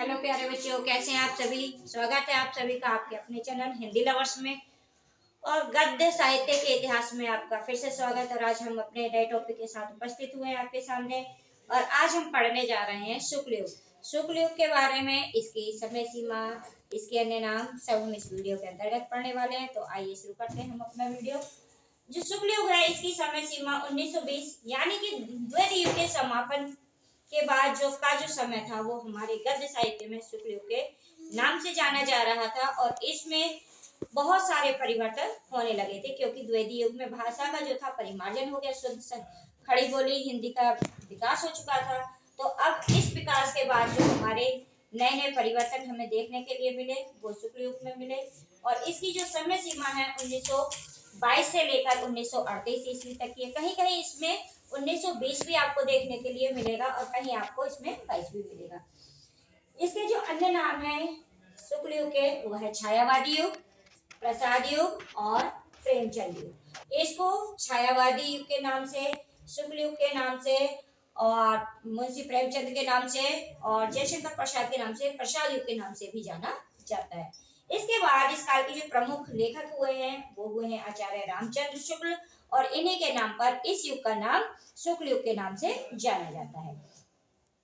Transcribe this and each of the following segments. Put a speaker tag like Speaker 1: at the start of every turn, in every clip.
Speaker 1: Hello प्यारे बच्चों, कैसे हैं आप सभी। स्वागत है आप सभी का आपके अपने चैनल हिंदी लवर्स में और गद्य साहित्य के इतिहास में आपका फिर से स्वागत। और आज हम अपने नए टॉपिक के साथ उपस्थित हुए हैं आपके सामने और आज हम पढ़ने जा रहे हैं शुक्ल युग। शुक्ल युग के बारे में, इसकी समय सीमा, इसके अन्य नाम सब हम इस वीडियो के अंतर्गत पढ़ने वाले हैं। तो आइए शुरू करते हैं हम अपना वीडियो। जो शुक्ल युग है, इसकी समय सीमा 1920 यानी कि द्वैत युग के समापन के बाद जो समय था वो हमारे गद्य साहित्य में शुक्ल युग के नाम से जाना जा रहा था। और इसमें बहुत सारे परिवर्तन होने लगे थे क्योंकि द्वितीय युग में भाषा का जो था परिमार्जन हो गया, शुद्ध खड़ी बोली हिंदी का विकास हो चुका था। तो अब इस विकास के बाद जो हमारे नए नए परिवर्तन हमें देखने के लिए मिले वो शुक्ल युग में मिले। और इसकी जो समय सीमा है 1922 से लेकर 1938 ईस्वी तक की है। कहीं कहीं इसमें 1920 भी आपको देखने के लिए मिलेगा और कहीं आपको इसमें 22 भी मिलेगा। इसके जो अन्य नाम है शुक्ल युग के वो है छायावादी युग, प्रसाद युग और प्रेमचंद युग। इसको छायावादी युग के नाम से, शुक्ल युग के नाम से और मुंशी प्रेमचंद के नाम से और जयशंकर प्रसाद के नाम से प्रसाद युग के नाम से भी जाना जाता है। इसके बाद इस काल के जो प्रमुख लेखक हुए हैं वो हुए हैं आचार्य रामचंद्र शुक्ल और इन्हीं के नाम पर इस युग का नाम शुक्ल युग के नाम से जाना जाता है।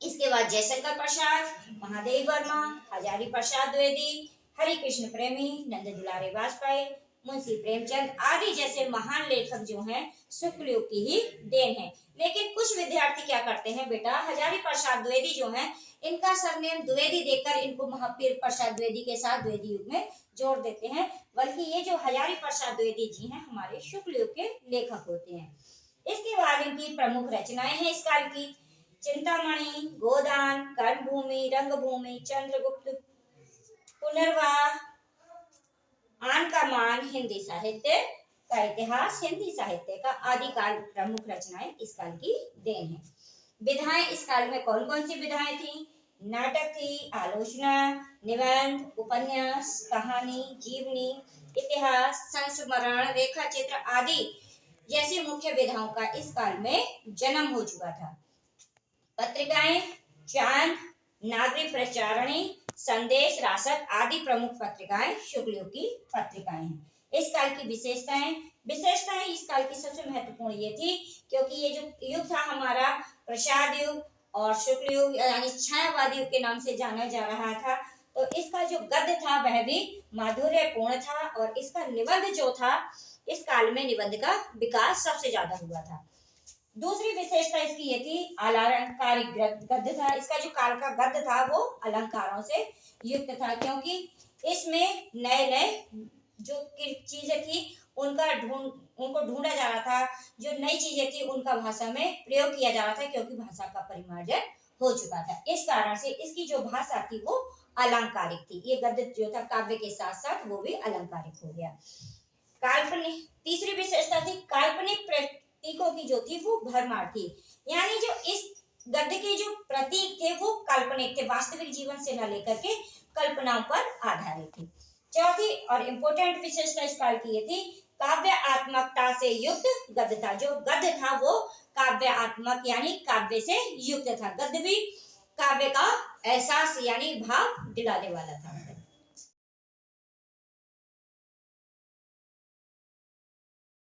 Speaker 1: इसके बाद जयशंकर प्रसाद, महादेव वर्मा, हजारी प्रसाद द्विवेदी, हरि कृष्ण प्रेमी, नंद दुलारे वाजपेयी, मुंशी प्रेमचंद आदि जैसे महान लेखक जो हैं शुक्ल युग की ही देन है। लेकिन कुछ विद्यार्थी क्या करते हैं बेटा, हजारी प्रसाद द्विवेदी जो हैं इनका सरनेम द्विवेदी देकर इनको महावीर प्रसाद द्विवेदी के साथ द्विवेदी युग में जोड़ देते हैं, बल्कि ये जो हजारी प्रसाद द्विवेदी जी हैं हमारे शुक्ल युग के लेखक होते हैं। इसके बाद इनकी प्रमुख रचनाएं हैं इस काल की: चिंतामणि, गोदान, कर्णभूमि, रंगभूमि, चंद्रगुप्त, पुनर्वाह, आन का मान, हिंदी साहित्य का इतिहास, हिंदी साहित्य का आदिकाल प्रमुख रचनाएं इस काल की देन है। विधाएं इस काल में कौन कौन सी विधाएं थी? नाटक थी, आलोचना, निबंध, उपन्यास, कहानी, जीवनी, इतिहास, संस्मरण, रेखा चित्र आदि जैसी मुख्य विधाओं का इस काल में जन्म हो चुका था। पत्रिकाएं चांद, नागरिक प्रचारणी, संदेश, रासत आदि प्रमुख पत्रिकाएं शुक्ल युग की पत्रिकाएं हैं। इस काल की विशेषताएं इस काल की सबसे महत्वपूर्ण ये थी क्योंकि ये जो युग था हमारा प्रसाद युग और शुक्ल युग यानी छायावादी युग के नाम से जाना जा रहा था। तो इसका जो गद्य था वह भी माधुर्यपूर्ण था और इसका निबंध जो था इस काल में निबंध का विकास सबसे ज्यादा हुआ था। दूसरी विशेषता इसकी ये थी अलंकारिक गद्य था। इसका जो काल का गद्य था वो अलंकारों से युक्त था क्योंकि इसमें नए नए जो चीजें थी उनको ढूंढा जा रहा था, जो नई चीजें थी उनका भाषा में प्रयोग किया जा रहा था क्योंकि भाषा का परिमार्जन हो चुका था। इस कारण से इसकी जो भाषा थी वो अलंकारिक थी। ये गद्य जो था काव्य के साथ साथ वो भी अलंकारिक हो गया। काल्पनिक तीसरी विशेषता थी काल्पनिक प्रतीकों की जो थी वो भरमार थी, यानी जो इस गद्य के जो प्रतीक थे वो काल्पनिक थे, वास्तविक जीवन से न लेकर के कल्पनाओं पर आधारित थी। चौथी और इम्पोर्टेंट विशेषता इस काल की ये थी काव्य आत्मकता से युक्त गद्य था। जो गद्य था वो काव्य आत्मक यानी काव्य से युक्त था। गद्य भी काव्य का एहसास यानी भाव दिलाने वाला था।